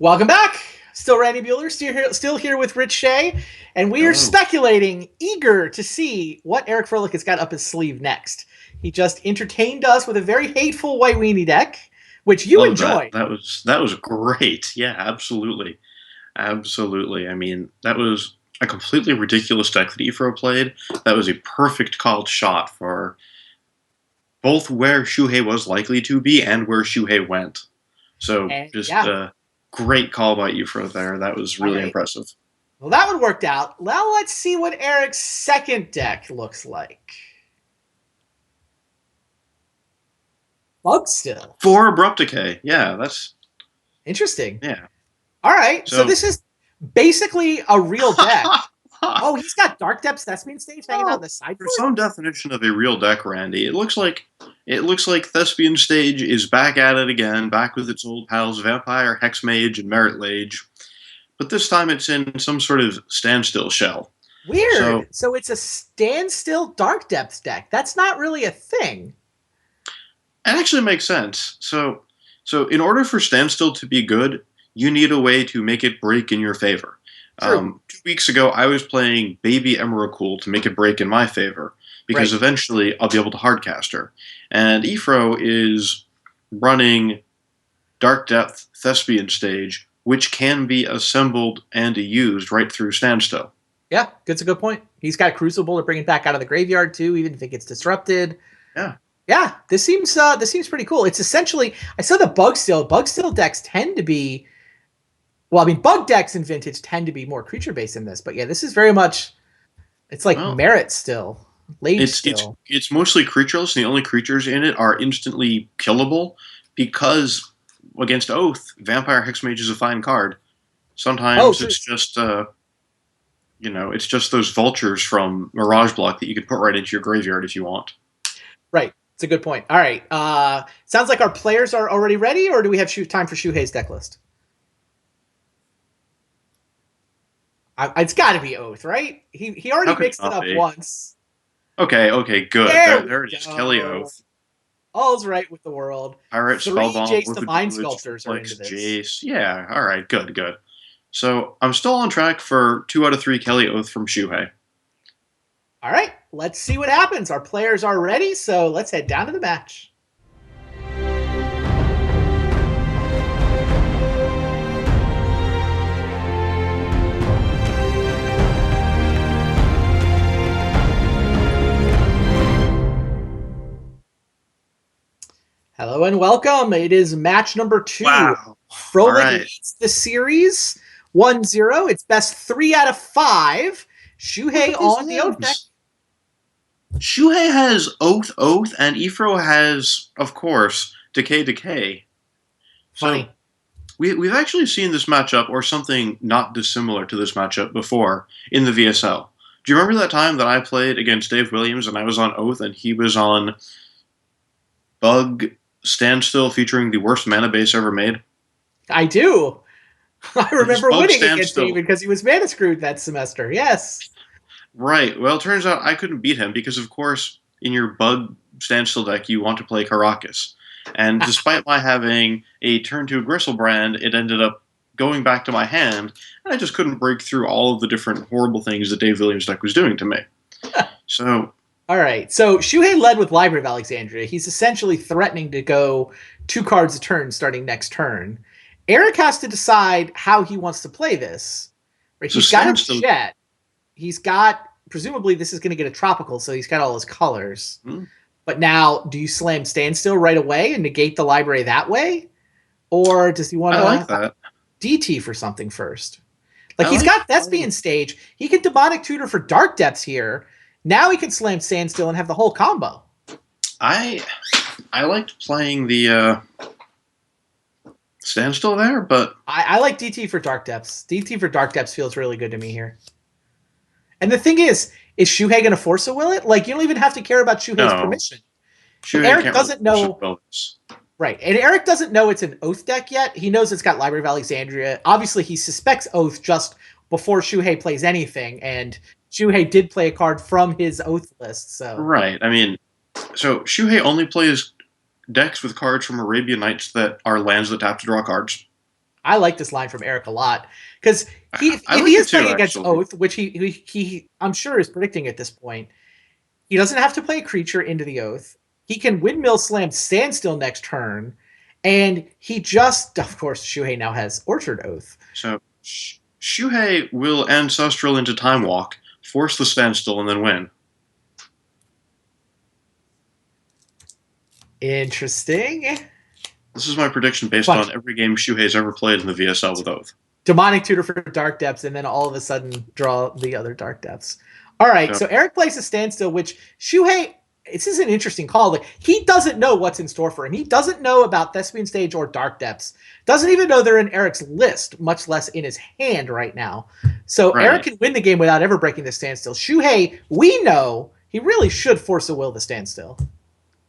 Welcome back. Still Randy Bueller, still here with Rich Shea, and we are Hello. speculating, eager to see what Eric Froelich has got up his sleeve next. He just entertained us with a very hateful White Weenie deck, which you Love that. enjoyed. That was great. Yeah, absolutely. Absolutely. I mean, that was a completely ridiculous deck that Ifro played. That was a perfect called shot for both where Shuhei was likely to be and where Shuhei went. So And just yeah, a great call by Ifro there. That was all really right. impressive. Well, that one worked out. Now let's see what Eric's second deck looks like. Bug still. For Abrupt Decay. Yeah, that's Interesting. yeah. All right. So So this is basically a real deck. Oh, he's got Dark Depths Thespian Stage hanging out on Well, the for sideboard? some definition of a real deck, Randy, it looks like Thespian Stage is back at it again, back with its old pals Vampire, Hexmage, and Merit Lage. But this time it's in some sort of standstill shell. So Weird. So it's a standstill Dark Depths deck. That's not really a thing. it actually makes sense. So in order for standstill to be good, you need a way to make it break in your favor. True. 2 weeks ago, I was playing Baby Emrakul to make it break in my favor because Right. eventually I'll be able to hardcast her. And Ifro is running Dark Depth Thespian Stage, which can be assembled and used right through Standstill. Yeah, that's a good point. He's got Crucible to bring it back out of the graveyard too, even if it gets disrupted. Yeah. Yeah, this seems pretty cool. It's essentially I saw the Bug still decks tend to be well, I mean bug decks in Vintage tend to be more creature based than this, but yeah, this is very much it's like Well, Merit still, Lage it's still. it's mostly creatureless, and the only creatures in it are instantly killable because against Oath, Vampire Hexmage is a fine card. Oh, Sometimes true. it's just those vultures from Mirage Block that you could put right into your graveyard if you want. Right. It's a good point. All right. Sounds like our players are already ready, or do we have time for Shuhei's deck list? It's got to be Oath, right? He How already could it mixed it not up be? once. Okay, good. There There, we there it is. Kelly go. Oath. All's right with the world. Pirate 3 Spellbomb, Jace Oath the of Mind Druids, Sculptors are into Flex, this. Jace. Yeah, alright, good. So I'm still on track for 2 out of 3 Kelly Oath from Shuhei. All right. Let's see what happens. Our players are ready, so let's head down to the match. Hello and welcome. It is match number 2. Wow. Froelich Alright. leads the series 1-0. It's best 3 out of 5. Look Shuhei at these on the Oath deck. names. Shuhei has Oath, and Ifro has, of course, Decay. So Funny. we've actually seen this matchup, or something not dissimilar to this matchup, before in the VSL. Do you remember that time that I played against Dave Williams and I was on Oath and he was on Bug Standstill featuring the worst mana base ever made? I do. I It was remember Bug winning against Standstill. David because he was mana screwed that semester. Yes. Right. Well, it turns out I couldn't beat him because, of course, in your Bug Standstill deck, you want to play Caracas. And despite my having a turn 2 Gristlebrand, it ended up going back to my hand, and I just couldn't break through all of the different horrible things that Dave Williams' deck was doing to me. So, All right. So Shuhei led with Library of Alexandria. He's essentially threatening to go 2 cards a turn starting next turn. Eric has to decide how he wants to play this. Right? so He's got a Standstill. jet. He's got presumably this is going to get a tropical, so he's got all his colors. Hmm, But now, do you slam Standstill right away and negate the library that way? Or does he want I like to that. DT for something first? Like, I he's like got Thespian Stage. He can Demonic Tutor for Dark Depths here. Now he can slam Standstill and have the whole combo. I I liked playing the Standstill there, but I like DT for Dark Depths. DT for Dark Depths feels really good to me here. And the thing is Shuhei going to force a will it? Like, you don't even have to care about Shuhei's no. permission. Shuhei Eric can't really doesn't force his know. bonus. Right. And Eric doesn't know it's an Oath deck yet. He knows it's got Library of Alexandria. Obviously, he suspects Oath just before Shuhei plays anything. And Shuhei did play a card from his Oath list. So, Right. I mean, so Shuhei only plays decks with cards from Arabian Nights that are lands that tap to draw cards. I like this line from Eric a lot because I if he like it is too, playing against actually. Oath, which he I'm sure is predicting at this point, he doesn't have to play a creature into the Oath. He can windmill slam standstill next turn, and he just, of course, Shuhei now has Orchard Oath. So Shuhei will Ancestral into Time Walk, force the standstill, and then win. Interesting. This is my prediction based But on every game Shuhei's ever played in the VSL with Oath. Demonic Tutor for Dark Depths, and then all of a sudden draw the other Dark Depths. All right, So, so Eric plays a standstill, which Shuhei, this is an interesting call. Like, he doesn't know what's in store for him. He doesn't know about Thespian Stage or Dark Depths. Doesn't even know they're in Eric's list, much less in his hand right now. So Eric right. can win the game without ever breaking the standstill. Shuhei, we know he really should force a will the standstill.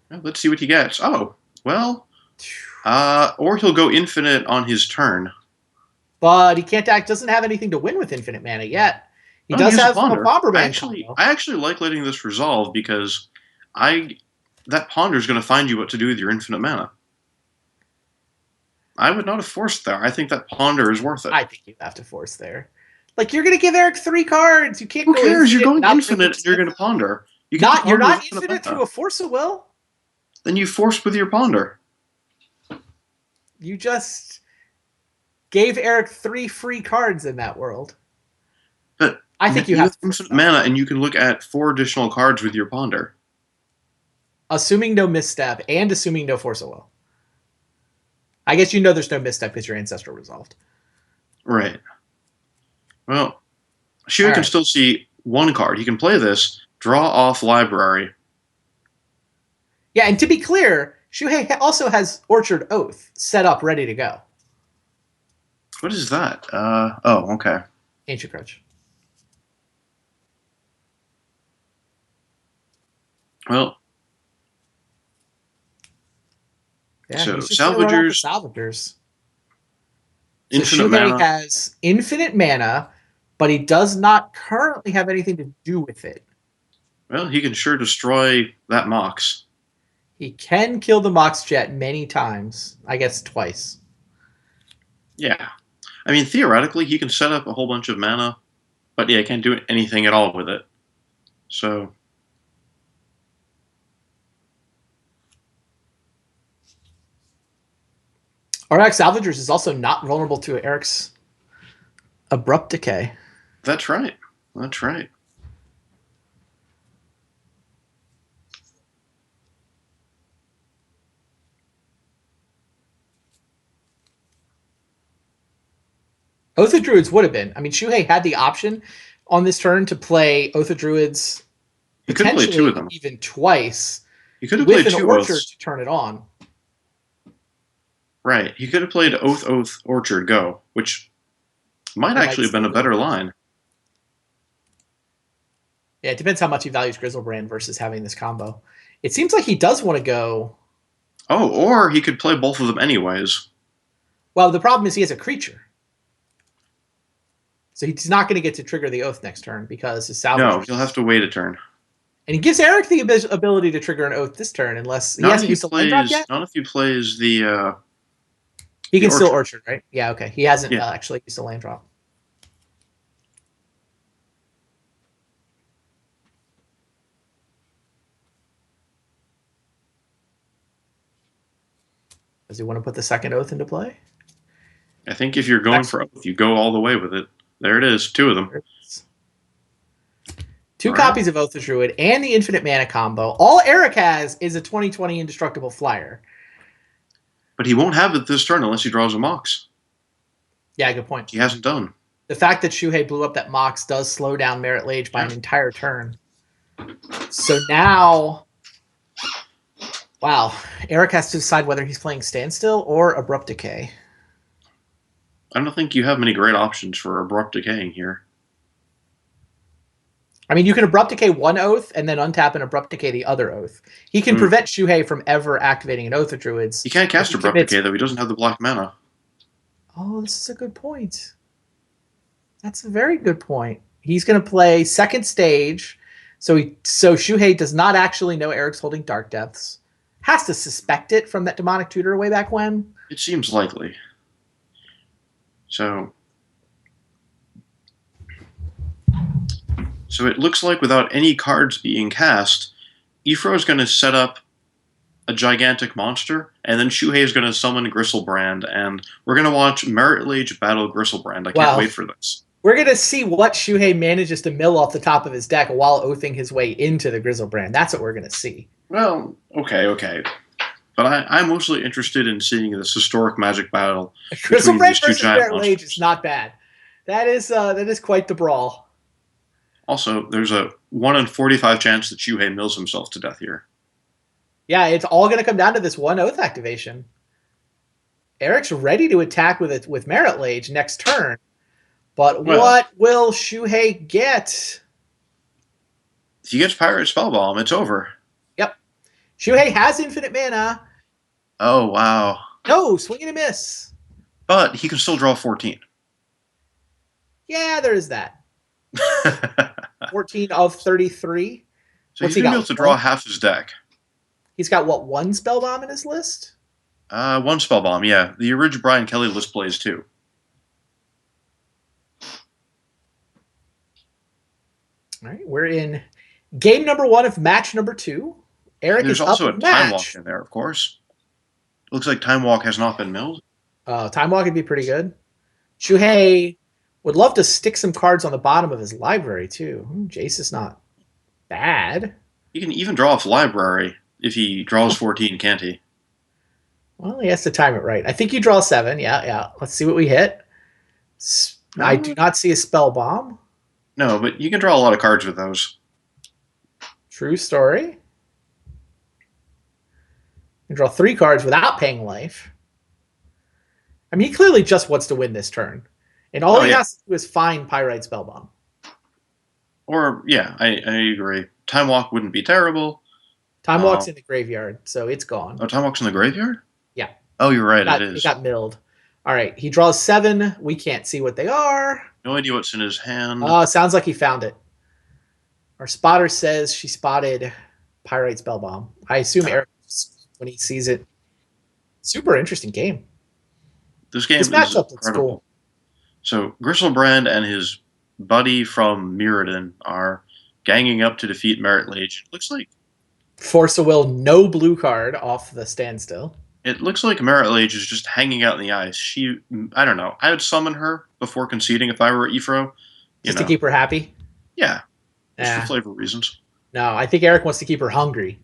Well, let's see what he gets. Oh, well, or he'll go infinite on his turn. But he can't act, doesn't have anything to win with infinite mana yet. He Oh, he does has a have a ponder. Bomberman combo. I actually like letting this resolve because that ponder is going to find you what to do with your infinite mana. I would not have forced there. I think that ponder is worth it. I think you have to force there. Like, you're gonna give Eric 3 cards. You can't Who go cares? You're infinite. going Not infinite and you're going to ponder. You get Not the you're ponder not with infinite through mana. a force of will. Then you force with your ponder. You just gave Eric 3 free cards in that world. But I think you you have have to force infinite that. mana and you can look at 4 additional cards with your ponder. Assuming no misstep and assuming no force of will. I guess you know there's no misstep because your ancestral resolved. Right. Well, Shuhei can still see 1 card. He can play this, draw off library. Yeah, and to be clear, Shuhei also has Orchard Oath set up, ready to go. What is that? Oh, okay. Ancient Crutch. Well, Yeah, so he's just going to run out the Salvagers, Salvagers. So infinite Shuhei mana. has infinite mana, but he does not currently have anything to do with it. Well, he can sure destroy that Mox. He can kill the Mox Jet many times. I guess twice. Yeah. I mean, theoretically, he can set up a whole bunch of mana, but yeah, he can't do anything at all with it. So, RX Salvagers is also not vulnerable to Eric's Abrupt Decay. that's right. That's right. Oath of Druids would have been. I mean, Shuhei had the option on this turn to play Oath of Druids He could play 2 of potentially them. even twice He could have with played an 2 Orchard Oaths. to turn it on. Right. He could have played Oath, Orchard, Go, which might It actually have been a better line. Yeah, it depends how much he values Grizzlebrand versus having this combo. It seems like he does want to go. Oh, or he could play both of them anyways. Well, the problem is he has a creature. So he's not going to get to trigger the Oath next turn because his salvage. No, he'll have to wait a turn. And he gives Eric the ability to trigger an Oath this turn unless he hasn't used a land drop yet. Not if he plays the. He can still Orchard. Orchard, right? Yeah, okay. He hasn't actually used a land drop. Does he want to put the second Oath into play? I think if you're going for Oath, you go all the way with it. There it is, 2 of them. Two copies of Oath of Druid and the infinite mana combo. All Eric has is a 2020 indestructible flyer. But he won't have it this turn unless he draws a Mox. Yeah, good point. He hasn't done. The fact that Shuhei blew up that Mox does slow down Merit Lage by an entire turn. So now, wow, Eric has to decide whether he's playing Standstill or Abrupt Decay. I don't think you have many great options for Abrupt Decaying here. I mean, you can Abrupt Decay one Oath and then untap and Abrupt Decay the other Oath. He can prevent Shuhei from ever activating an Oath of Druids. He can't cast Abrupt Decay, though. He doesn't have the black mana. Oh, this is a good point. That's a very good point. He's going to play second stage. So Shuhei does not actually know Eric's holding Dark Depths. Has to suspect it from that Demonic Tutor way back when. It seems likely. So, so it looks like without any cards being cast, Ifro is going to set up a gigantic monster, and then Shuhei is going to summon Gristlebrand, and we're going to watch Merit Lage battle Gristlebrand. I can't Well, wait for this. we're going to see what Shuhei manages to mill off the top of his deck while oathing his way into the Grizzlebrand. That's what we're going to see. Well, okay. But I'm mostly interested in seeing this historic magic battle between Grizzlebrand these two versus giant Merit Lage is monsters. not bad. That is quite the brawl. Also, there's a 1 in 45 chance that Shuhei mills himself to death here. Yeah, it's all going to come down to this one oath activation. Eric's ready to attack with Merit Lage next turn. But Well, what will Shuhei get? if he gets Pirate Spellbomb, it's over. Yep. Shuhei has infinite mana. Oh, wow. No, swing and a miss. But he can still draw 14. Yeah, there is that. 14 of 33. So What's he's he going to be got? able to draw half his deck. He's got, what, one Spellbomb in his list? 1 Spellbomb, yeah. The original Brian Kelly list plays too. All right, we're in game number 1 of match number 2. Eric There's is up also a in Time match. Walk in there, of course. Looks like Time Walk has not been milled. Time Walk would be pretty good. Shuhei would love to stick some cards on the bottom of his library, too. Jace is not bad. He can even draw off Library if he draws 14, can't he? Well, he has to time it right. I think you draw 7. Yeah. Let's see what we hit. I do not see a spell bomb. No, but you can draw a lot of cards with those. True story. You can draw 3 cards without paying life. I mean, he clearly just wants to win this turn. And all he has to do is find Pyrite Spellbomb. Or, yeah, I agree. Time Walk wouldn't be terrible. Time Walk's in the graveyard, so it's gone. Oh, Time Walk's in the graveyard? Yeah. Oh, you're right, it is. It got milled. All right, he draws 7. We can't see what they are. No idea what's in his hand. Sounds like he found it. Our spotter says she spotted Pyrite Spellbomb. I assume Eric, when he sees it. Super interesting game. This matchup looks cool. So Gristlebrand and his buddy from Mirrodin are ganging up to defeat Merit Lage. Looks like Force of Will, no blue card off the standstill. It looks like Merit Lage is just hanging out in the ice. I don't know. I would summon her before conceding if I were Ifro. Just to keep her happy? Yeah. Just for flavor reasons. No, I think Eric wants to keep her hungry.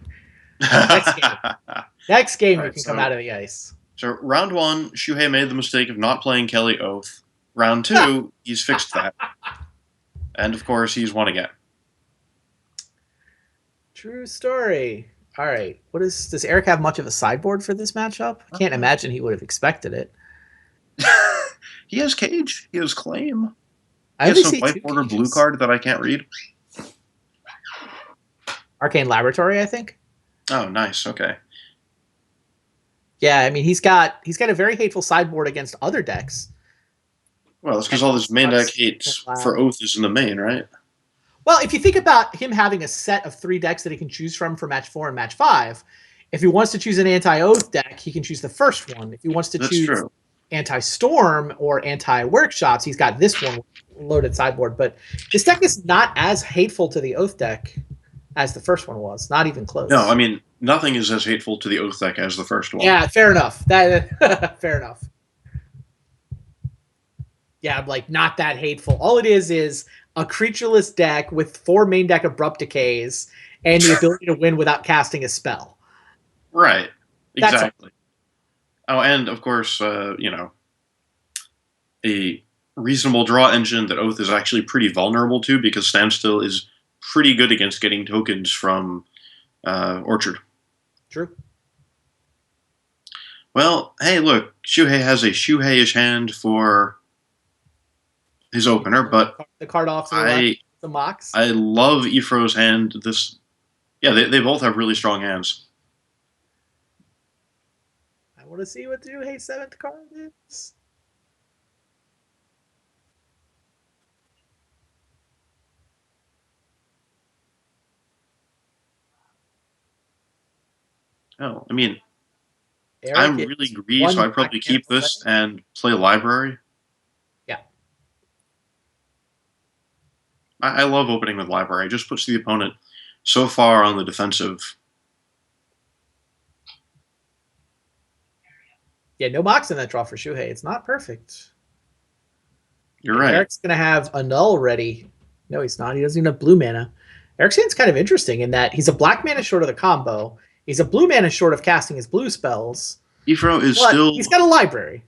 Next game, you can come out of the ice. So round 1, Shuhei made the mistake of not playing Kelly Oath. Round 2, he's fixed that. And of course, he's won again. True story. All right. Does Eric have much of a sideboard for this matchup? I can't imagine he would have expected it. He has Cage. He has Claim. He has some white border blue card that I can't read. Arcane Laboratory, I think. Oh, nice. Okay. Yeah, I mean he's got a very hateful sideboard against other decks. Well, it's because all this main deck hates for Oath is in the main, right? Well, if you think about him having a set of 3 decks that he can choose from for match 4 and match 5, if he wants to choose an anti-Oath deck, he can choose the first one. If he wants to choose anti-Storm or anti-Workshops, he's got this one loaded sideboard. But this deck is not as hateful to the Oath deck as the first one was. Not even close. No, I mean, nothing is as hateful to the Oath deck as the first one. Yeah, fair enough. Fair enough. Yeah, like, not that hateful. All it is a creatureless deck with 4 main deck Abrupt Decays and the ability to win without casting a spell. Right. Exactly. Oh, and of course, a reasonable draw engine that Oath is actually pretty vulnerable to because Standstill is pretty good against getting tokens from Orchard. True. Well, hey, look, Shuhei has a Shuhei-ish hand for his opener, but the card off the Mox. I love Ifro's hand. They both have really strong hands. I want to see what Shuhei's 7th card is. Oh, I mean, I'm really greedy, so I'd probably keep this and play Library. I love opening with library. It just puts the opponent so far on the defensive. Yeah, no Mox in that draw for Shuhei. It's not perfect. You're And right. Eric's going to have a null ready. No, he's not. He doesn't even have blue mana. Eric's hand's kind of interesting in that he's a black mana short of the combo. He's a blue mana short of casting his blue spells, Ifro is but he's still got a library.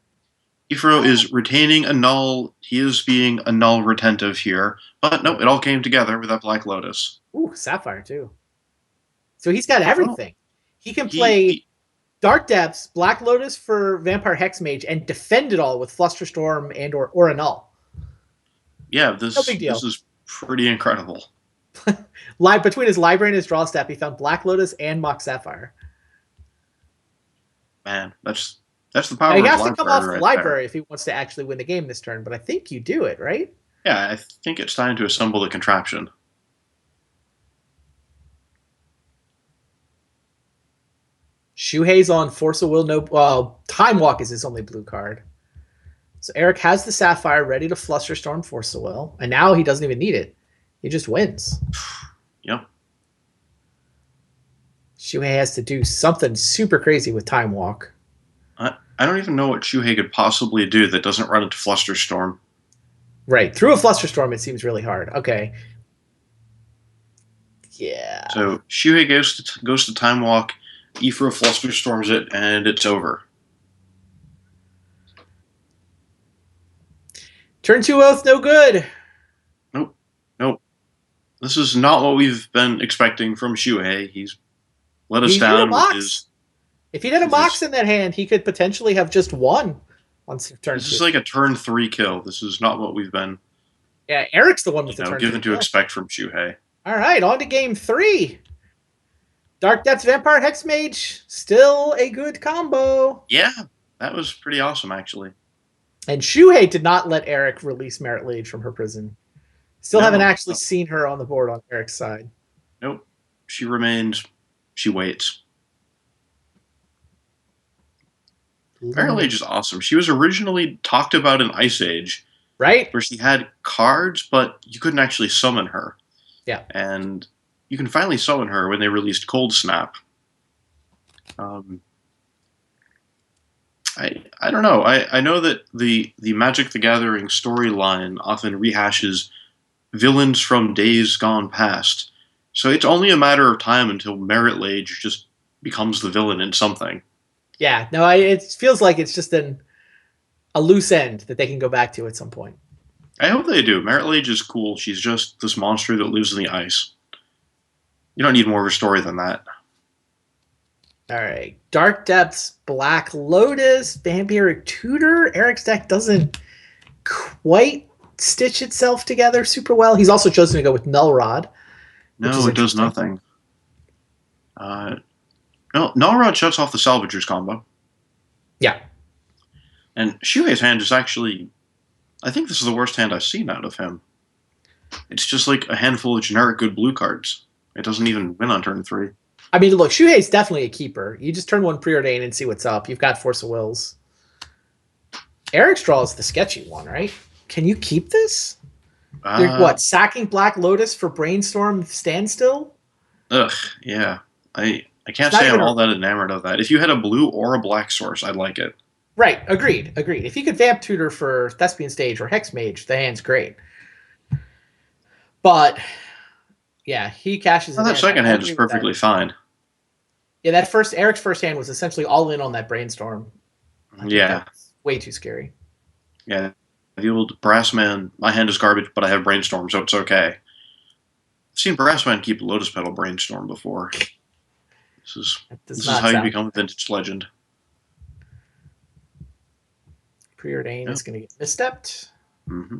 Ifro is retaining a null. He is being a null retentive here, but no, it all came together with that Black Lotus. Ooh, Sapphire too. So he's got Well, everything. He can he, play he Dark Depths, Black Lotus for Vampire Hexmage, and defend it all with Flusterstorm and or a null. yeah, No big this deal. is pretty incredible. Between his library and his draw step, he found Black Lotus and Mox Sapphire. Man, that's the Now power he of has to come off library the right there. library if he wants to actually win the game this turn, but I think you do it, right? Yeah, I think it's time to assemble the contraption. Shuhei's on Force of Will. No, Time Walk is his only blue card. So Eric has the Sapphire ready to Flusterstorm Force of Will, and now he doesn't even need it. He just wins. Yep. Shuhei has to do something super crazy with Time Walk. I don't even know what Shuhei could possibly do that doesn't run into Flusterstorm. Right. Through a Flusterstorm, it seems really hard. Okay. Yeah. So Shuhei goes to Time Walk, Ifro Flusterstorms it, and it's over. Turn 2 Oath, no good. Nope. Nope. This is not what we've been expecting from Shuhei. He's let us He needed a down with Mox. If he had a Mox in that hand, he could potentially have just won on turn This 2. is like a turn 3 kill. This is not what we've been, Yeah, Eric's the one with the turn 2 given to kill. expect from Shuhei. All right, on to game 3. Dark Depths Vampire Hexmage, still a good combo. Yeah, that was pretty awesome, actually. And Shuhei did not let Eric release Merit Lage from her prison. Still haven't actually seen her on the board on Eric's side. Nope. She remains. She waits. Merit Lage is awesome. She was originally talked about in Ice Age, right? Where she had cards, but you couldn't actually summon her. Yeah. And you can finally summon her when they released Cold Snap. I don't know. I know that the Magic the Gathering storyline often rehashes villains from days gone past. So it's only a matter of time until Merit Lage just becomes the villain in something. Yeah, no, it feels like it's just a loose end that they can go back to at some point. I hope they do. Merit Lage is cool. She's just this monster that lives in the ice. You don't need more of a story than that. All right. Dark Depths, Black Lotus, Vampiric Tutor. Eric's deck doesn't quite stitch itself together super well. He's also chosen to go with Null Rod. No, it does nothing. No, Null Rod shuts off the Salvagers combo. Yeah. And Shuhei's hand is actually... I think this is the worst hand I've seen out of him. It's just like a handful of generic good blue cards. It doesn't even win on turn 3. I mean, look, Shuhei's definitely a keeper. You just turn 1 Preordain and see what's up. You've got Force of Wills. Eric's draw is the sketchy one, right? Can you keep this? What, sacking Black Lotus for Brainstorm Standstill? Ugh, yeah. I can't say I'm all that enamored of that. If you had a blue or a black source, I'd like it. Right, agreed. If you could Vamp Tutor for Thespian Stage or Hexmage, the hand's great. But, yeah, he cashes that second hand is perfectly fine. Yeah, Eric's first hand was essentially all in on that Brainstorm. Yeah. Way too scary. Yeah. The old Brassman, my hand is garbage, but I have Brainstorm, so it's okay. I've seen Brassman keep Lotus Petal Brainstorm before. This is how you become a vintage legend. Preordain is going to get misstepped. Mm-hmm.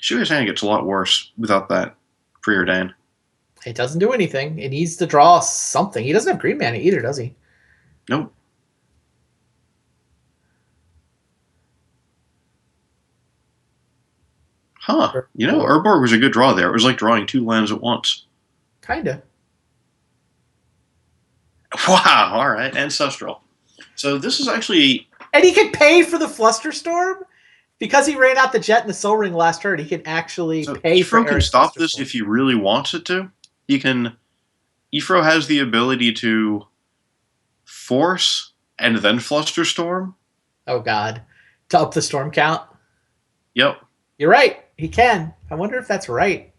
Shuhei's hand gets a lot worse without that Preordain. It doesn't do anything. It needs to draw something. He doesn't have green mana either, does he? Nope. Huh. You know, Urborg was a good draw there. It was like drawing 2 lands at once. Kinda. Wow. All right. Ancestral. So this is actually... And he could pay for the Flusterstorm? Because he ran out the jet and the soul ring last turn, he can actually So pay for Ifro can Eric's stop Fluster this Storm. if he really wants it to. He can. Ifro has the ability to force and then Flusterstorm. Oh God, to up the storm count. Yep. You're right. He can. I wonder if that's right.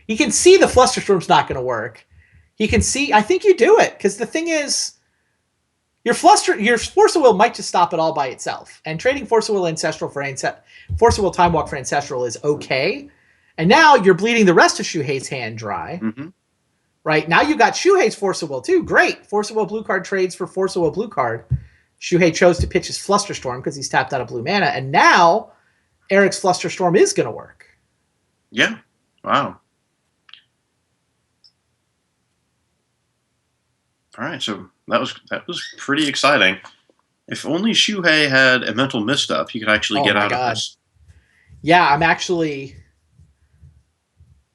He can see the Flusterstorm's not going to work. He can see. I think you do it because the thing is, your Force of Will might just stop it all by itself. And trading Force of Will Ancestral for Force of Will Time Walk for Ancestral is okay. And now you're bleeding the rest of Shuhei's hand dry. Mm-hmm. Right now you got Shuhei's Force of Will too. Great. Force of Will blue card trades for Force of Will blue card. Shuhei chose to pitch his Flusterstorm because he's tapped out of blue mana. And now Eric's Flusterstorm is going to work. Yeah. Wow. All right, so that was pretty exciting. If only Shuhei had a mental misstep, he could actually get out of this. Yeah, I'm actually.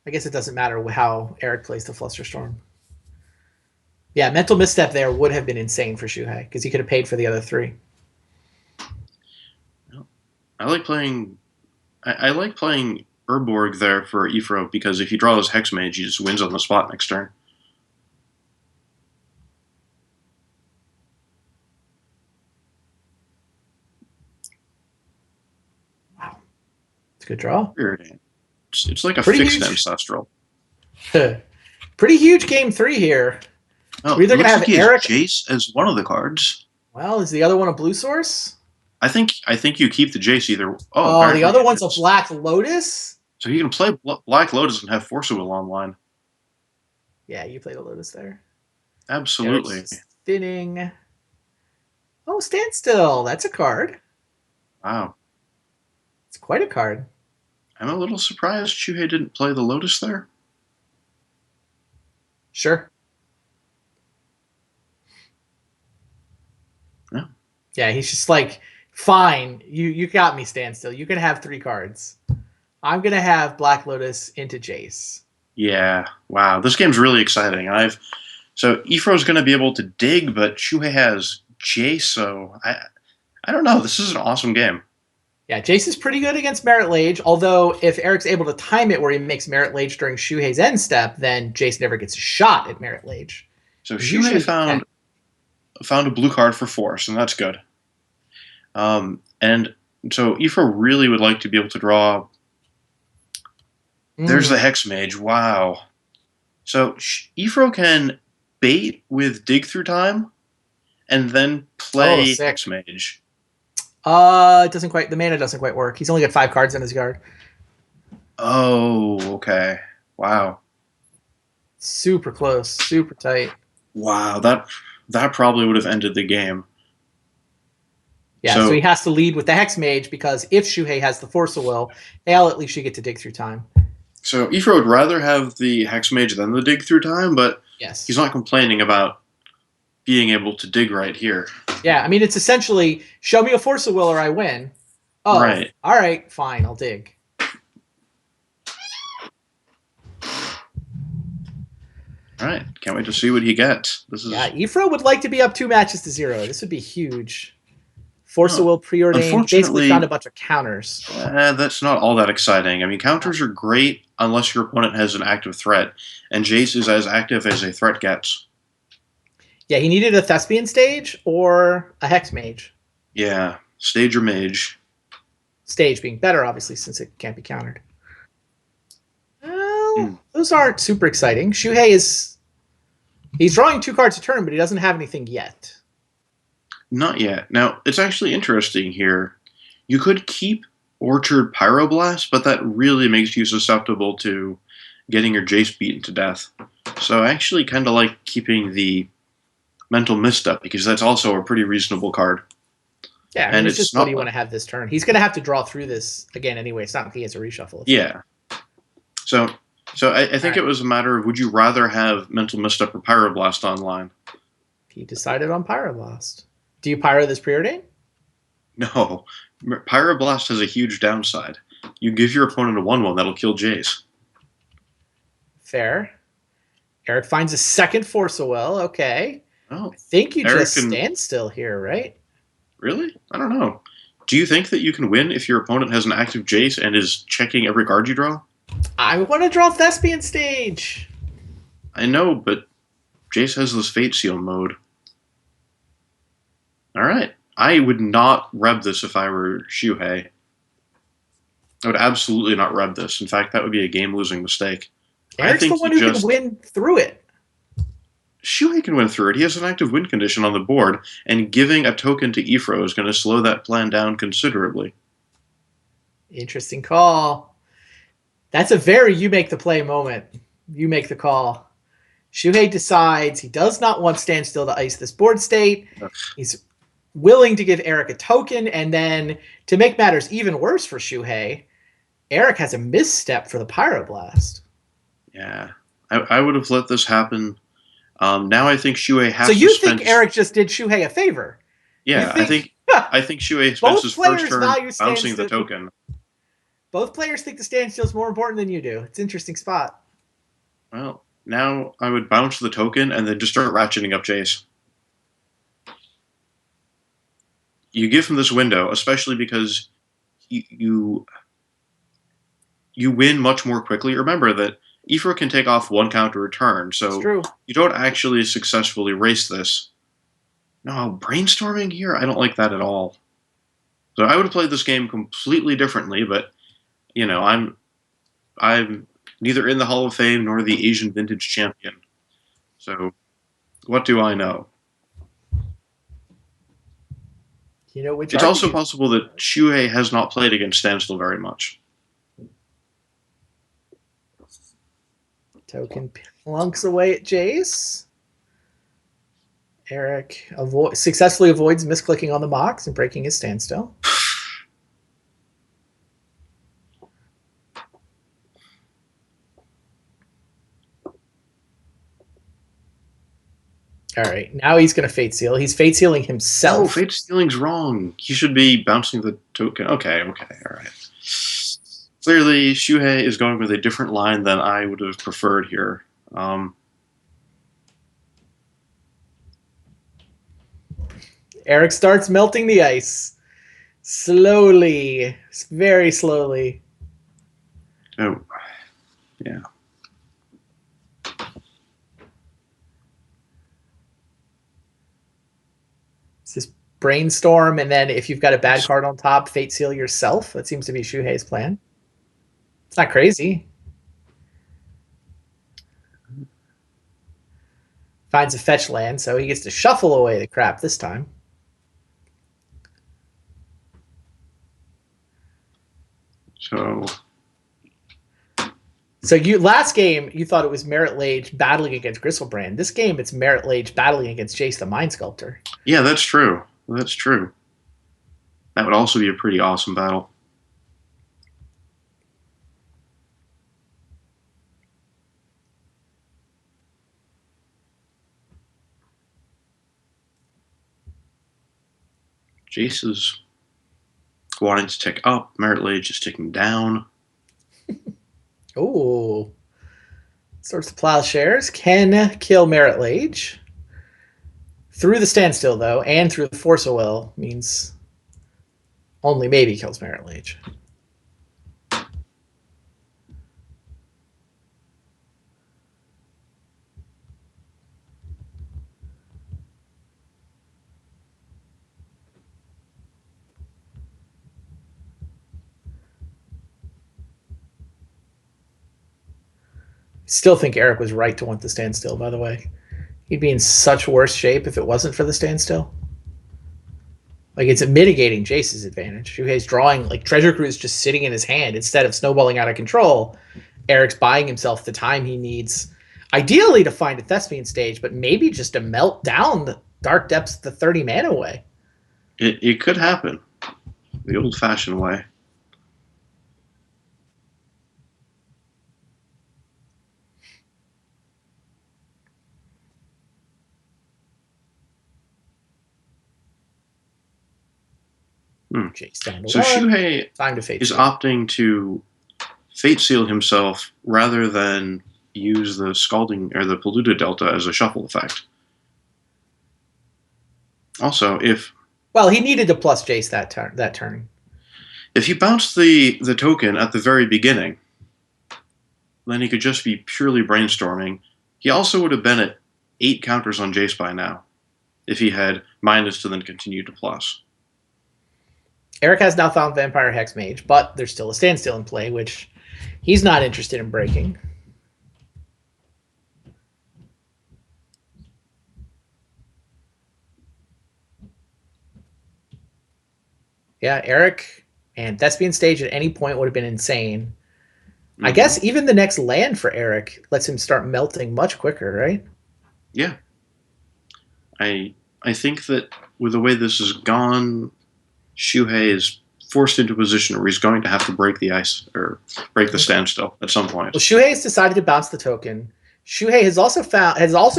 I guess it doesn't matter how Eric plays the Flusterstorm. Yeah, mental misstep there would have been insane for Shuhei because he could have paid for the other three. I like playing. I like playing Urborg there for Ifro because if he draws Hexmage, he just wins on the spot next turn. Wow, it's a good draw. It's like a Pretty fixed huge. Ancestral. Pretty huge game 3 here. Oh, We're either going to have like Eric. Jace as one of the cards. Well, is the other one a blue source? I think you keep the Jace either. Oh, the other one's a Black Lotus? So you can play Black Lotus and have Force of Will online. Yeah, you played a Lotus there. Absolutely. Spinning. Oh, Standstill. That's a card. Wow. It's quite a card. I'm a little surprised Shuhei didn't play the Lotus there. Sure. Yeah. Yeah, he's just like, fine, you got me, Standstill. You can have 3 cards. I'm gonna have Black Lotus into Jace. Yeah. Wow. This game's really exciting. So Ifro's gonna be able to dig, but Shuhei has Jace, so I don't know. This is an awesome game. Yeah, Jace is pretty good against Merit Lage, although if Eric's able to time it where he makes Merit Lage during Shuhei's end step, then Jace never gets a shot at Merit Lage. So Shuhei found a blue card for Force, and that's good. And so Ifro really would like to be able to draw. There's the Hexmage. Wow. So Ifro can bait with Dig Through Time, and then play Hexmage. It doesn't quite. The mana doesn't quite work. He's only got 5 cards in his yard. Oh, okay. Wow. Super close. Super tight. Wow, that probably would have ended the game. Yeah, so he has to lead with the Hexmage because if Shuhei has the Force of Will, they'll at least get to Dig Through Time. So Ifro would rather have the Hexmage than the Dig Through Time, but yes, he's not complaining about being able to dig right here. Yeah, I mean, it's essentially, show me a Force of Will or I win. Oh, right. All right, fine, I'll dig. All right, can't wait to see what he gets. Yeah, Ifro would like to be up 2 matches to 0. This would be huge. Force of Will preordained, basically found a bunch of counters. That's not all that exciting. I mean, counters are great unless your opponent has an active threat, and Jace is as active as a threat gets. Yeah, he needed a Thespian stage or a Hexmage. Yeah, stage or mage. Stage being better, obviously, since it can't be countered. Well, those aren't super exciting. Shuhei he's drawing 2 cards a turn, but he doesn't have anything yet. Not yet. Now, it's actually interesting here. You could keep Orchard Pyroblast, but that really makes you susceptible to getting your Jace beaten to death. So I actually kind of like keeping the Mental Misstep, because that's also a pretty reasonable card. Yeah, I mean, it's just what do you want to have this turn. He's going to have to draw through this again anyway. It's not like he has a reshuffle. Yeah. So I think it was a matter of, would you rather have Mental Misstep or Pyroblast online? He decided on Pyroblast. Do you Pyro this preordain? No. Pyroblast has a huge downside. You give your opponent a 1/1, that'll kill Jace. Fair. Eric finds a second Force of Will. Okay. Oh, I think you just stand still here, right? Really? I don't know. Do you think that you can win if your opponent has an active Jace and is checking every card you draw? I want to draw Thespian Stage. I know, but Jace has this Fate Seal mode. All right. I would not reb this if I were Shuhei. I would absolutely not reb this. In fact, that would be a game-losing mistake. I Eric's the think one he who can just win through it. Shuhei can win through it. He has an active win condition on the board, and giving a token to Ifro is going to slow that plan down considerably. Interesting call. That's a very you make the play moment. You make the call. Shuhei decides he does not want Standstill to ice this board state. Ugh. He's willing to give Eric a token, and then to make matters even worse for Shuhei, Eric has a misstep for the Pyroblast. Yeah, I would have let this happen. Now I think Shuhei has So to you spend. think Eric just did Shuhei a favor? Yeah, I think Shuhei spends Both his first players turn value bouncing the standstill. token. Both players think the standstill is more important than you do. It's an interesting spot. Well, now I would bounce the token and then just start ratcheting up Jace. You give him this window, especially because you win much more quickly. Remember that Ifra can take off one counter a turn, It's so true. you don't actually successfully race this. No, brainstorming here, I don't like that at all. So I would have played this game completely differently, but you know, I'm neither in the Hall of Fame nor the Asian Vintage Champion. So what do I know? You know which It's also archetype- possible that Shuhei has not played against Standstill very much. Token plunks away at Jace. Eric successfully avoids misclicking on the Mox and breaking his standstill. All right, now he's going to Fate Seal. He's Fate Sealing No, himself. Fate Stealing's wrong. He should be bouncing the token. Okay, all right. Clearly, Shuhei is going with a different line than I would have preferred here. Eric starts melting the ice. Slowly. Very slowly. Oh, yeah. It's just brainstorm, and then if you've got a bad card on top, Fate Seal yourself. That seems to be Shuhei's plan. It's not crazy. Finds a fetch land, so he gets to shuffle away the crap this time. So you last game you thought it was Merit Lage battling against Gristlebrand. This game it's Merit Lage battling against Jace the Mind Sculptor. Yeah, that's true. That's true. That would also be a pretty awesome battle. Jace is wanting to tick up. Merit Lage is ticking down. Ooh. Sorts of Plowshares can kill Merit Lage. Through the standstill, though, and through the Force of Will means only maybe kills Merit Lage. Still think Eric was right to want the standstill, by the way. He'd be in such worse shape if it wasn't for the standstill. Like, it's mitigating Jace's advantage. Shuhei's drawing, like, Treasure Cruise just sitting in his hand instead of snowballing out of control. Eric's buying himself the time he needs, ideally to find a Thespian stage, but maybe just to melt down the Dark Depths the 30 mana away. It could happen. The old-fashioned way. Jace down to So one. Shuhei Time to Fate is Seal. opting to Fate Seal himself rather than use the Scalding or the Polluted Delta as a shuffle effect. Also, if Well, he needed to plus Jace that turn. That turn. If he bounced the token at the very beginning, then he could just be purely brainstorming. He also would have been at 8 counters on Jace by now if he had minus to then continue to plus. Eric has now found Vampire Hexmage, but there's still a standstill in play, which he's not interested in breaking. Yeah, Eric and Thespian Stage at any point would have been insane. I guess even the next land for Eric lets him start melting much quicker, right? Yeah. I think that with the way this has gone, Shuhei is forced into a position where he's going to have to break the ice or break the standstill at some point. Well, Shuhei has decided to bounce the token. Shuhei has also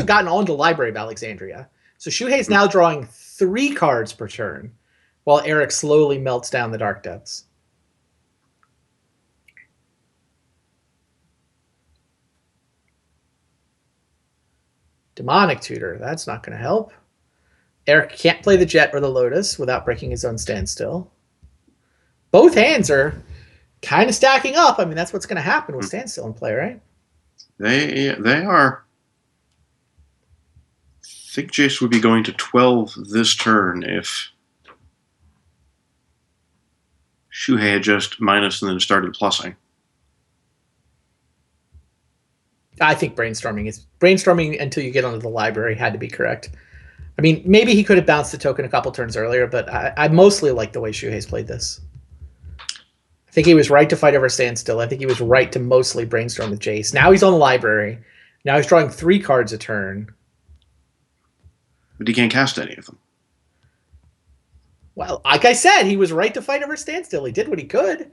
gotten on the Library of Alexandria. So Shuhei is now drawing 3 cards per turn, while Eric slowly melts down the Dark Depths. Demonic Tutor, that's not going to help. Eric can't play the Jet or the Lotus without breaking his own standstill. Both hands are kind of stacking up. I mean, that's what's going to happen with standstill in play, right? They are. I think Jace would be going to 12 this turn if Shuhei had just minus and then started plussing. I think brainstorming until you get onto the library had to be correct. I mean, maybe he could have bounced the token a couple turns earlier, but I mostly like the way Shuhei's played this. I think he was right to fight over standstill. I think he was right to mostly brainstorm with Jace. Now he's on the library. Now he's drawing 3 cards a turn. But he can't cast any of them. Well, like I said, he was right to fight over standstill. He did what he could.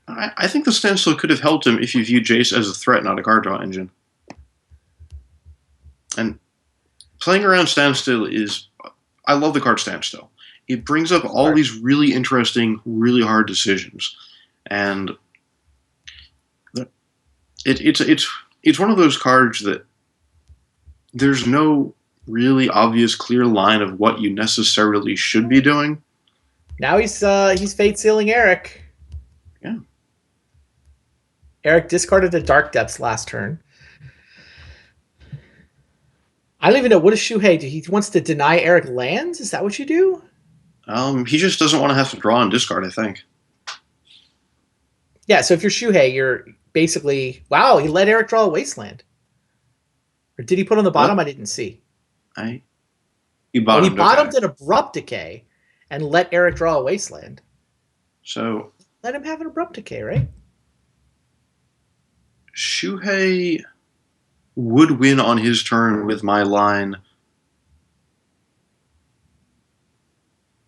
I think the standstill could have helped him if you viewed Jace as a threat, not a card draw engine. And playing around standstill is... I love the card standstill. It brings up all these really interesting, really hard decisions. And it's one of those cards that there's no really obvious, clear line of what you necessarily should be doing. Now he's fate sealing Eric. Yeah. Eric discarded the Dark Depths last turn. I don't even know. What does Shuhei do? He wants to deny Eric lands? Is that what you do? He just doesn't want to have to draw and discard, I think. Yeah, so if you're Shuhei, you're basically... Wow, he let Eric draw a Wasteland. Or did he put on the bottom? I didn't see. He bottomed an Abrupt Decay and let Eric draw a Wasteland. So... Let him have an Abrupt Decay, right? Shuhei would win on his turn with my line.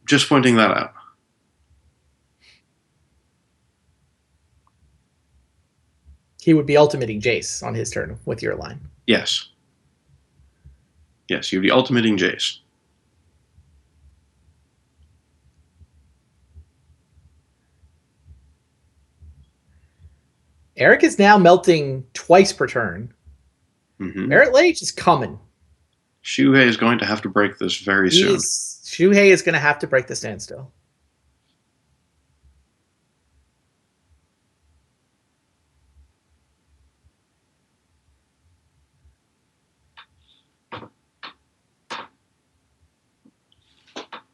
Just pointing that out. He would be ultimating Jace on his turn with your line. Yes. Yes, he would be ultimating Jace. Eric is now melting twice per turn. Barret Lage is coming. Shuhei is going to have to break this very soon. Shuhei is going to have to break the standstill.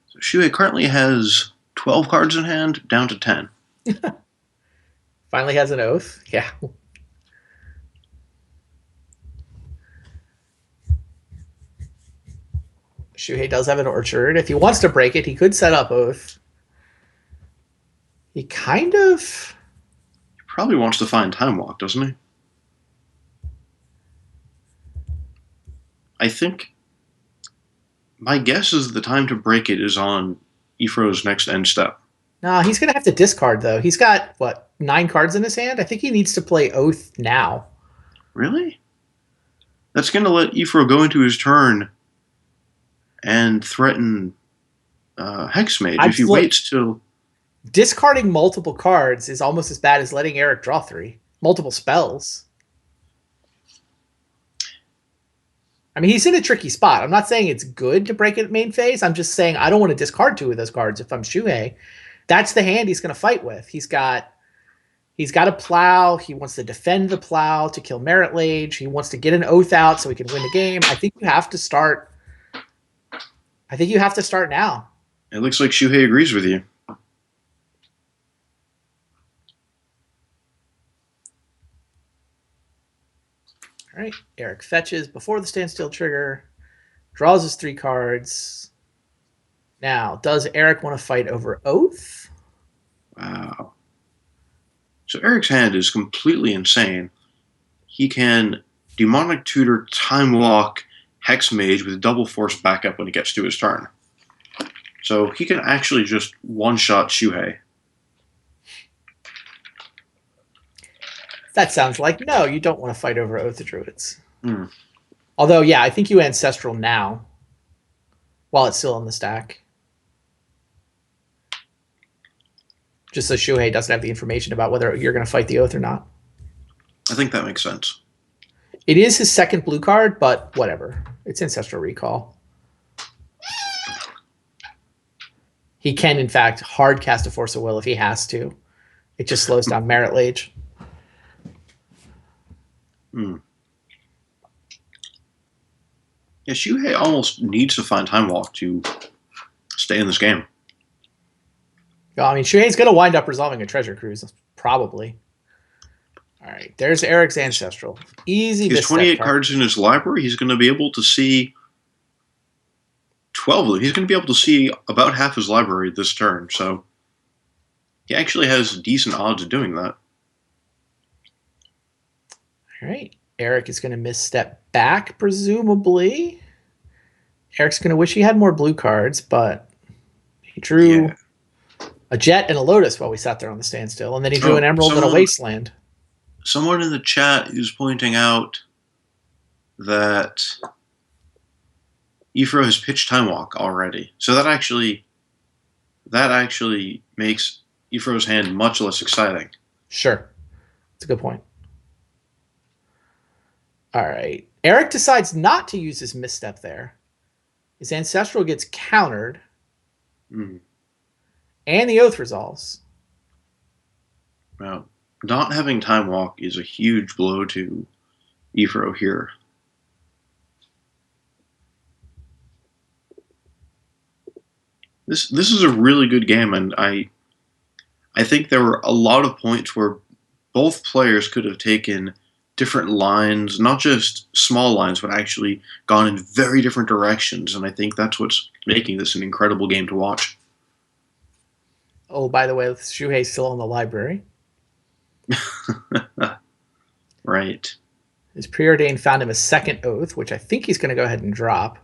So Shuhei currently has 12 cards in hand, down to 10. Finally has an oath. Yeah. Shuhei does have an orchard. If he wants to break it, he could set up oath. He kind of... He probably wants to find Time Walk, doesn't he? I think... My guess is the time to break it is on Ifro's next end step. No, he's going to have to discard, though. He's got, 9 cards in his hand? I think he needs to play Oath now. Really? That's going to let Ifro go into his turn and threaten Hexmage if he waits till... Discarding multiple cards is almost as bad as letting Eric draw 3. Multiple spells. I mean, he's in a tricky spot. I'm not saying it's good to break it main phase. I'm just saying I don't want to discard 2 of those cards if I'm Shuhei. That's the hand he's going to fight with. He's got a plow. He wants to defend the plow to kill Merit Lage. He wants to get an oath out so he can win the game. I think you have to start. I think you have to start now. It looks like Shuhei agrees with you. All right. Eric fetches before the standstill trigger, draws his 3 cards. Now, does Eric want to fight over oath? Wow. So Eric's hand is completely insane. He can Demonic Tutor, Time Walk, Hex Mage with double force backup when he gets to his turn. So he can actually just one-shot Shuhei. That sounds like no, you don't want to fight over Oath of Druids. Hmm. Although, yeah, I think you Ancestral now while it's still in the stack. Just so Shuhei doesn't have the information about whether you're going to fight the Oath or not. I think that makes sense. It is his second blue card, but whatever. It's Ancestral Recall. He can, in fact, hard cast a Force of Will if he has to. It just slows down Merit Lage. Hmm. Yeah, Shuhei almost needs to find Time Walk to stay in this game. Well, I mean, Shuhei's going to wind up resolving a Treasure Cruise, probably. All right, there's Eric's Ancestral. Easy. He's 28 cards in his library. He's going to be able to see 12 of them. He's going to be able to see about half his library this turn. So he actually has decent odds of doing that. All right. Eric is going to misstep back, presumably. Eric's going to wish he had more blue cards, but he drew a Jet and a Lotus while we sat there on the standstill, and then he drew an Emerald and a Wasteland. Someone in the chat is pointing out that Ifro has pitched Time Walk already. So that actually makes Ifro's hand much less exciting. Sure. That's a good point. All right. Eric decides not to use his misstep there. His Ancestral gets countered. Mm. And the Oath resolves. Well, not having Time Walk is a huge blow to Ifro here. This is a really good game, and I think there were a lot of points where both players could have taken different lines, not just small lines, but actually gone in very different directions, and I think that's what's making this an incredible game to watch. Oh, by the way, Shuhei's still in the library. Right. His Preordained found him a second Oath, which I think he's going to go ahead and drop.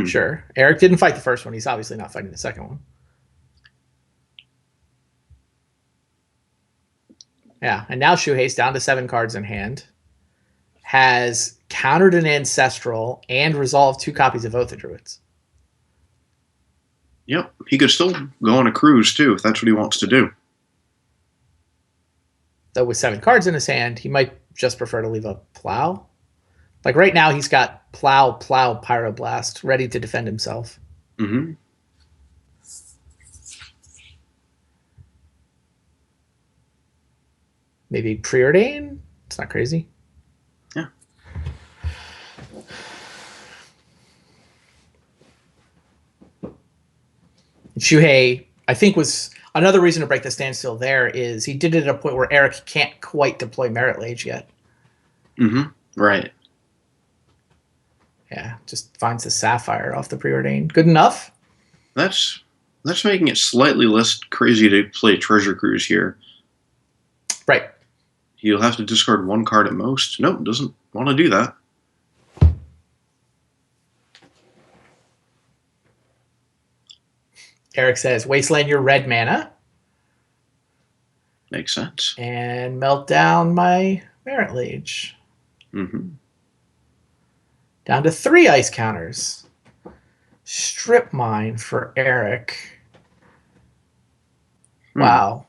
Sure. Eric didn't fight the first one. He's obviously not fighting the second one. Yeah, and now Shuhei's down to 7 cards in hand. Has countered an Ancestral and resolved 2 copies of Oath of Druids. Yep, he could still go on a cruise too if that's what he wants to do. Though with 7 cards in his hand, he might just prefer to leave a Plow. Like right now, he's got Plow, Pyroblast ready to defend himself. Mm-hmm. Maybe Preordain? It's not crazy. Yeah. Shuhei, I think, was another reason to break the standstill there is he did it at a point where Eric can't quite deploy Merit Lage yet. Mm-hmm. Right. Yeah, just finds the Sapphire off the Preordain. Good enough? That's making it slightly less crazy to play Treasure Cruise here. Right. He'll have to discard 1 card at most. Nope, doesn't want to do that. Eric says, Wasteland your red mana. Makes sense. And melt down my Merit Lage. Mm-hmm. Down to 3 ice counters. Strip mine for Eric. Hmm. Wow.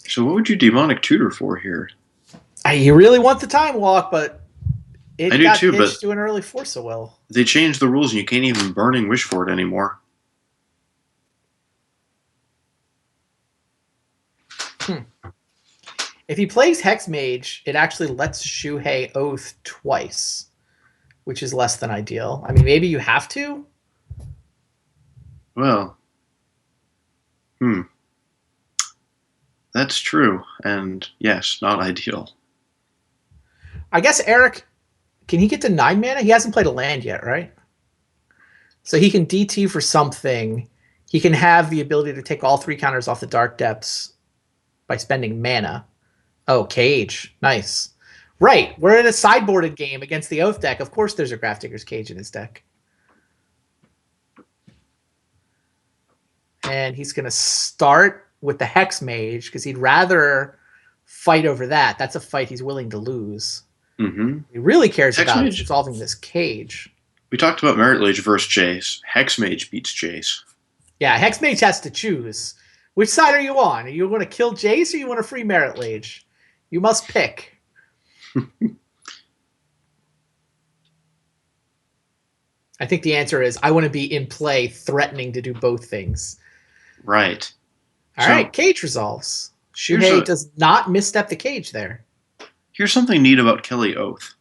So what would you demonic tutor for here? You really want the time walk, but I it do got too, but pitched to an early Force of Will. they changed the rules and you can't even burning wish for it anymore. Hmm. If he plays Hex Mage, it actually lets Shuhei Oath twice, which is less than ideal. I mean, maybe you have to. Well, that's true, and yes, not ideal. I guess Eric, can he get to 9 mana? He hasn't played a land yet, right? So he can DT for something. He can have the ability to take all 3 counters off the Dark Depths by spending mana. Oh, Cage. Nice. Right. We're in a sideboarded game against the Oath deck. Of course there's a Grafdigger's Cage in his deck. And he's going to start with the Hex Mage because he'd rather fight over that. That's a fight he's willing to lose. Mm-hmm. He really cares Hex about Mage? resolving this Cage. We talked about Merit Lage versus Jace. Hex Mage beats Jace. Yeah, Hex Mage has to choose. Which side are you on? Are you want to kill Jace or you want to free Merit Lage? You must pick. I think the answer is I want to be in play threatening to do both things. Right. All right, Cage resolves. Shuhei does not misstep the Cage there. Here's something neat about Kelly Oath.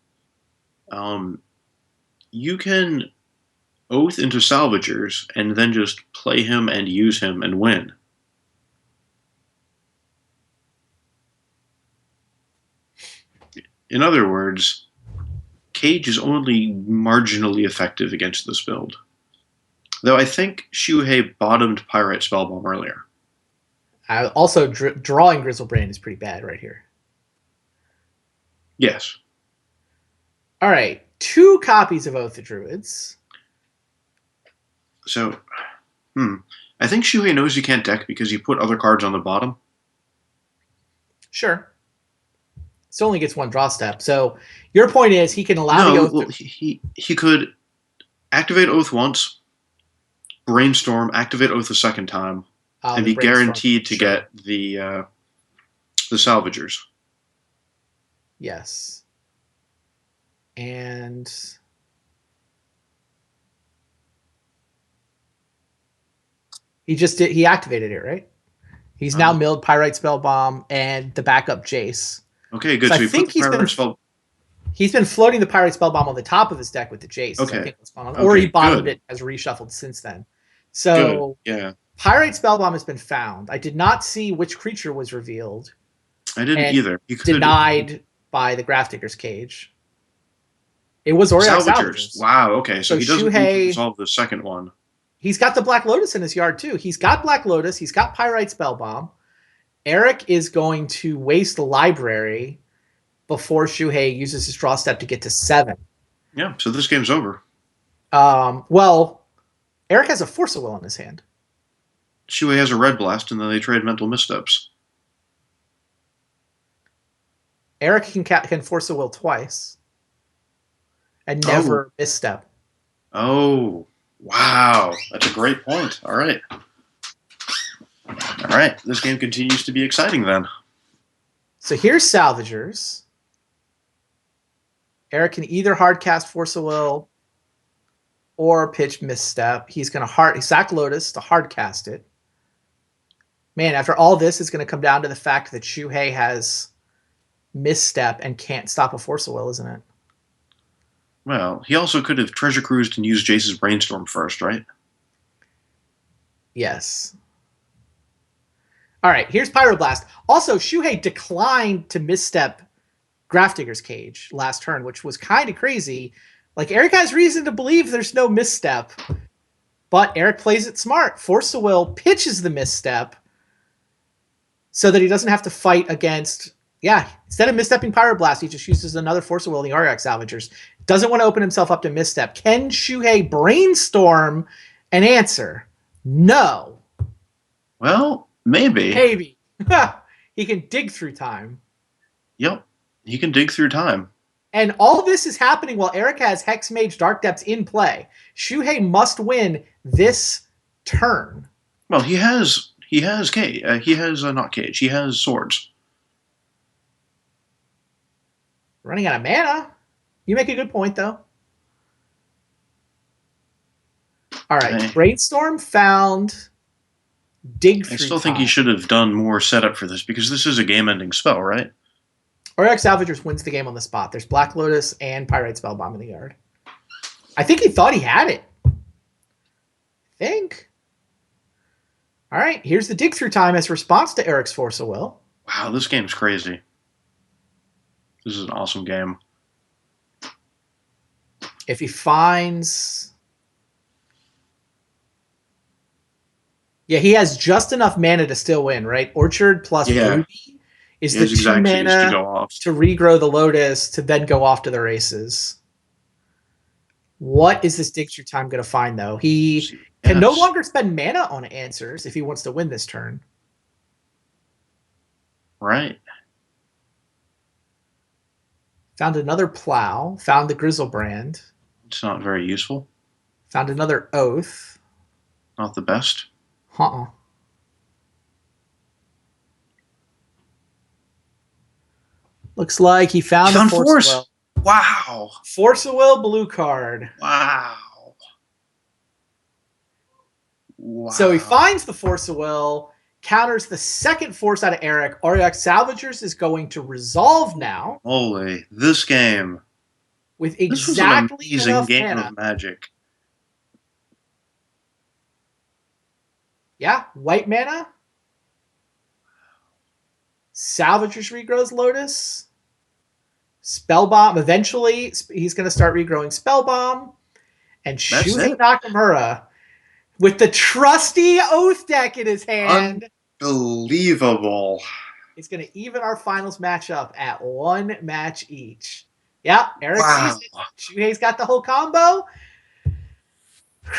You can Oath into Salvagers and then just play him and use him and win. In other words, Cage is only marginally effective against this build. Though I think Shuhei bottomed Pyrite Spellbomb earlier. Also, drawing Grizzlebrand is pretty bad right here. Yes. All right, 2 copies of Oath of Druids. So, I think Shuhei knows you can't deck because you put other cards on the bottom. Sure. Still only gets 1 draw step. So your point is he can allow the Oath. Well, he could activate Oath once, brainstorm, activate Oath a second time, and be guaranteed to get the Salvagers. Yes. And he activated it, right? He's now milled Pyrite Spellbomb and the backup Jace. Okay, good. So I think he's been floating the Pyrite Spellbomb on the top of his deck with the Jace. Okay. I think what's going on. Or he bottomed it, has reshuffled since then. So yeah. Pyrite Spellbomb has been found. I did not see which creature was revealed. I didn't either. You could denied by the Grafdigger's Cage. It was Auriok Salvagers. Wow, okay. So he doesn't need to resolve the second one. He's got the Black Lotus in his yard, too. He's got Black Lotus. He's got Pyrite Spellbomb. Eric is going to waste the library before Shuhei uses his draw step to get to 7. Yeah, so this game's over. Well, Eric has a Force of Will in his hand. Shuhei has a Red Blast, and then they trade Mental Missteps. Eric can Force of Will twice and never misstep. Oh, wow. That's a great point. All right. All right. This game continues to be exciting then. So here's Salvagers. Eric can either hardcast Force of Will or pitch Misstep. He's going to sack Lotus to hardcast it. Man, after all this, it's going to come down to the fact that Shuhei has Misstep and can't stop a Force of Will, isn't it? Well, he also could have treasure cruised and used Jace's Brainstorm first, right? Yes. All right, here's Pyroblast. Also, Shuhei declined to misstep Grafdigger's Cage last turn, which was kind of crazy. Like, Eric has reason to believe there's no misstep, but Eric plays it smart. Force of Will pitches the misstep so that he doesn't have to fight against... Yeah, instead of misstepping Pyroblast, he just uses another Force of Will in the Auriok Salvagers. Doesn't want to open himself up to misstep. Can Shuhei brainstorm an answer? No. Well, maybe. He can dig through time. Yep. He can dig through time. And all of this is happening while Eric has Hex Mage Dark Depths in play. Shuhei must win this turn. Well, he has cage. He has not cage. He has swords. Running out of mana. You make a good point, though. All right. Brainstorm found Dig Through I still Time. think he should have done more setup for this because this is a game-ending spell, right? Auriok Salvagers wins the game on the spot. There's Black Lotus and Pyrite Spellbomb in the yard. I think he thought he had it. I think. All right. Here's the Dig Through Time as response to Eric's Force of Will. Wow, this game's crazy. This is an awesome game. If he finds... Yeah, he has just enough mana to still win, right? Orchard plus Ruby is the 2 mana to regrow the Lotus to then go off to the races. What is this Dig Through Time going to find, though? He can no longer spend mana on answers if he wants to win this turn. Right. Found another Plow. Found the Grizzlebrand. It's not very useful. Found another Oath. Not the best. Looks like he found a Force of Will. Wow. Force of Will, blue card. Wow. So he finds the Force of Will, counters the second force out of Eric. Auriok Salvagers is going to resolve now. Holy, this game. With exactly this was an amazing game mana. of Magic. Yeah, white mana. Salvagers regrows Lotus. Spellbomb. Eventually, he's going to start regrowing Spellbomb. And Shuhei Nakamura with the trusty Oath deck in his hand. Unbelievable. He's going to even our finals matchup at 1 match each. Yeah, Eric sees it. Shuhei's got the whole combo.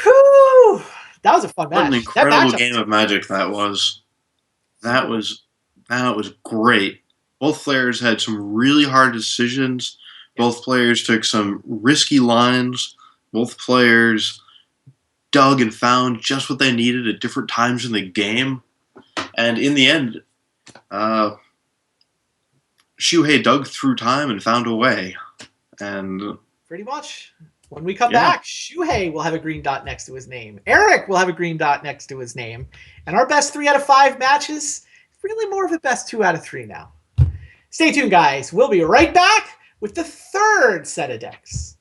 Whew. That was a fun match. What an incredible game of Magic that was. That was great. Both players had some really hard decisions. Both players took some risky lines. Both players dug and found just what they needed at different times in the game. And in the end, Shuhei dug through time and found a way. And pretty much. When we come back, Shuhei will have a green dot next to his name. Eric will have a green dot next to his name. And our best 3 out of 5 matches, really more of a best 2 out of 3 now. Stay tuned, guys. We'll be right back with the third set of decks.